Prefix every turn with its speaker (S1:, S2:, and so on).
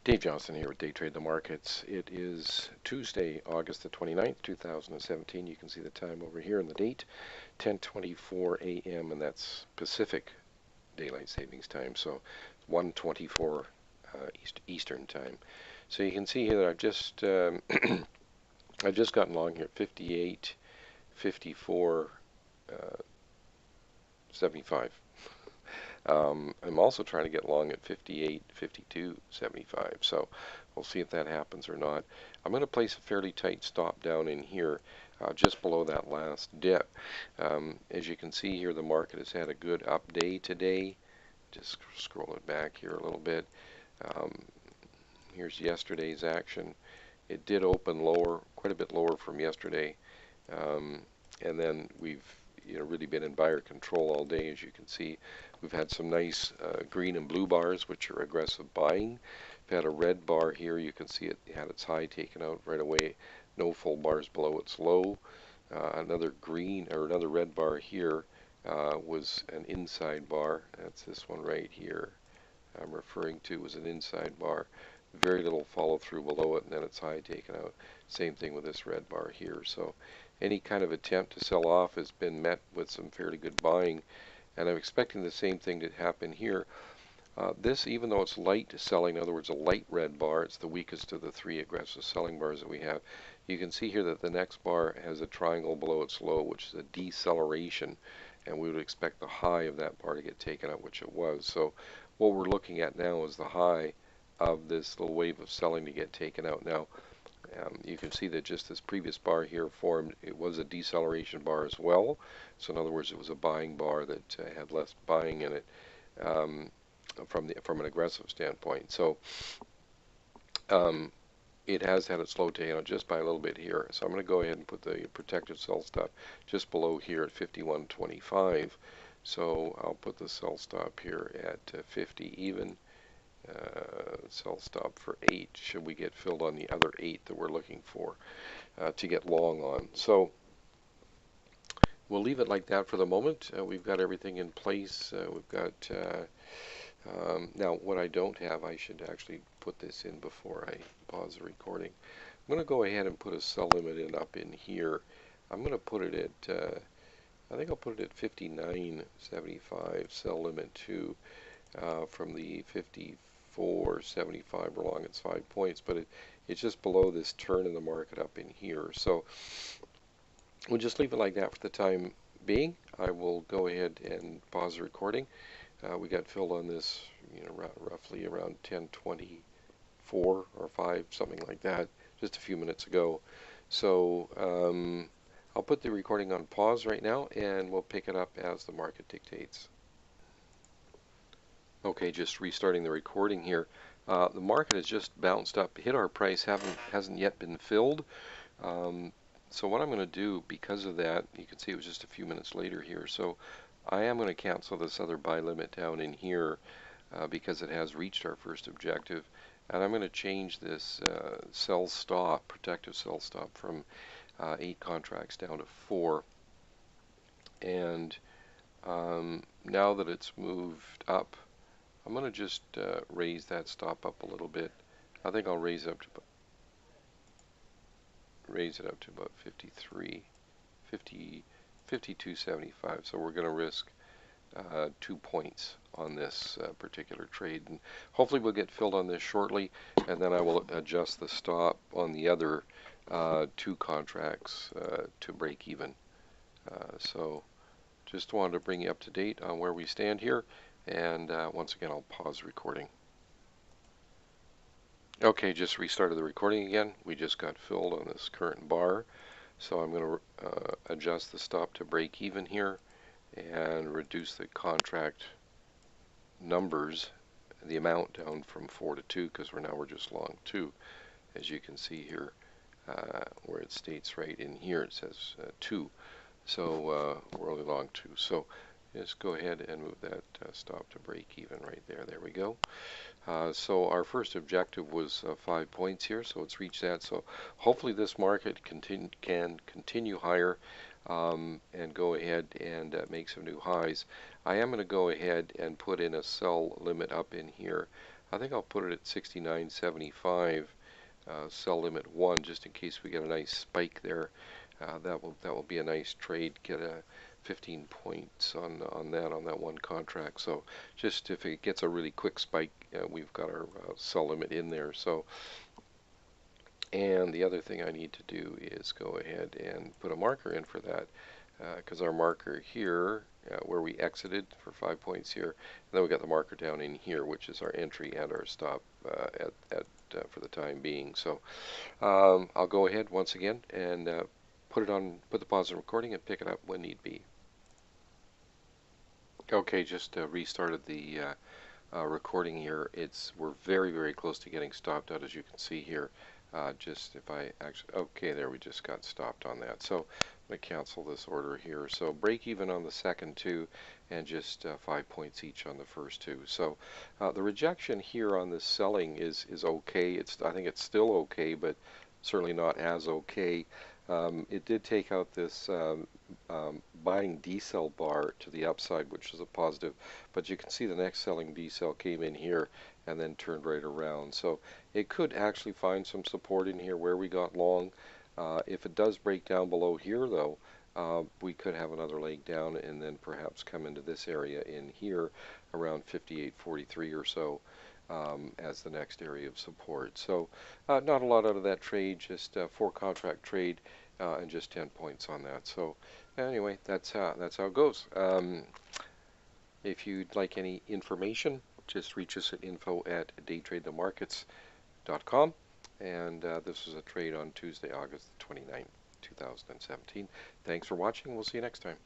S1: Dave Johnson here with Day Trade the Markets. It is Tuesday, August the 29th, 2017. You can see the time over here and the date, 10:24 a.m., and that's Pacific Daylight Savings Time, so 1:24 Eastern Time. So you can see here that I've just gotten long here, 58, 54, 75. I'm also trying to get long at 58, 52, 75. So we'll see if that happens or not. I'm going to place a fairly tight stop down in here, just below that last dip. As you can see here, the market has had a good up day today. Just scroll it back here a little bit. Um, Here's yesterday's action. It did open lower, quite a bit lower from yesterday, and then we've really been in buyer control all day. As you can see, we've had some nice green and blue bars, which are aggressive buying. We've had a red bar here. You can see it had its high taken out right away. No full bars below its low. Another green or another red bar here was an inside bar. That's this one right here I'm referring to, was an inside bar. Very little follow through below it, and then it's high taken out. Same thing with this red bar here. So any kind of attempt to sell off has been met with some fairly good buying, and I'm expecting the same thing to happen here. This, even though it's light selling, in other words, a light red bar, it's the weakest of the three aggressive selling bars that we have. You can see here that the next bar has a triangle below its low, which is a deceleration, and we would expect the high of that bar to get taken out, which it was. So what we're looking at now is the high of this little wave of selling to get taken out. Now, you can see that just this previous bar here formed, it was a deceleration bar as well. So in other words, it was a buying bar that had less buying in it from an aggressive standpoint. So it has had its low taken out just by a little bit here. So I'm going to go ahead and put the protected sell stop just below here at 51.25. So I'll put the sell stop here at 50 even. Sell stop for 8 should we get filled on the other 8 that we're looking for to get long on. So we'll leave it like that for the moment. We've got everything in place. We've got now what I don't have, I should actually put this in before I pause the recording. I'm going to go ahead and put a sell limit in up in here. I'm going to put it at I think I'll put it at 59.75 sell limit 2 from the 54.75 along its 5 points, but it's just below this turn in the market up in here. So we'll just leave it like that for the time being. I will go ahead and pause the recording. We got filled on this, roughly around 10:24 or 5, something like that, just a few minutes ago. So I'll put the recording on pause right now, and we'll pick it up as the market dictates. Okay, just restarting the recording here. The market has just bounced up, hit our price, hasn't yet been filled. So what I'm going to do, because of that, you can see it was just a few minutes later here. So I am going to cancel this other buy limit down in here because it has reached our first objective. And I'm going to change this sell stop, protective sell stop, from 8 contracts down to 4. And now that it's moved up, I'm going to just raise that stop up a little bit. I think I'll raise it up to about 53, 50, 52.75. So we're going to risk 2 points on this particular trade, and hopefully we'll get filled on this shortly, and then I will adjust the stop on the other 2 contracts to break even. So just wanted to bring you up to date on where we stand here, and once again I'll pause the recording. Okay, just restarted the recording again. We just got filled on this current bar, so I'm going to adjust the stop to break even here and reduce the contract numbers, the amount, down from 4 to 2, because we're just long 2. As you can see here, where it states right in here, it says 2. So we're only long 2. So just go ahead and move that stop to break even right there. There we go. So our first objective was 5 points here, so it's reached that. So hopefully this market can continue higher and go ahead and make some new highs. I am going to go ahead and put in a sell limit up in here I think I'll put it at 69.75. Sell limit 1 just in case we get a nice spike there. That will be a nice trade. Get a 15 points on that one contract. So just if it gets a really quick spike, we've got our sell limit in there. So, and the other thing I need to do is go ahead and put a marker in for that, because our marker here, where we exited for 5 points here, and then we got the marker down in here, which is our entry and our stop for the time being. So I'll go ahead once again and put the pause on recording and pick it up when need be. Okay, just restarted the recording here. We're very close to getting stopped out, as you can see here. Just if I actually, okay, there we just got stopped on that. So I'm going to cancel this order here. So break even on the second two, and just 5 points each on the first two. So the rejection here on this selling is okay. I think it's still okay, but certainly not as okay. It did take out this buying decel bar to the upside, which is a positive, but you can see the next selling decel came in here and then turned right around. So it could actually find some support in here where we got long. If it does break down below here, though, we could have another leg down and then perhaps come into this area in here around 58.43 or so as the next area of support. So not a lot out of that trade, just 4 contract trade and just 10 points on that. So anyway, that's how it goes. If you'd like any information, just reach us at info@daytradethemarkets.com. And this was a trade on Tuesday, August 29th, 2017. Thanks for watching. We'll see you next time.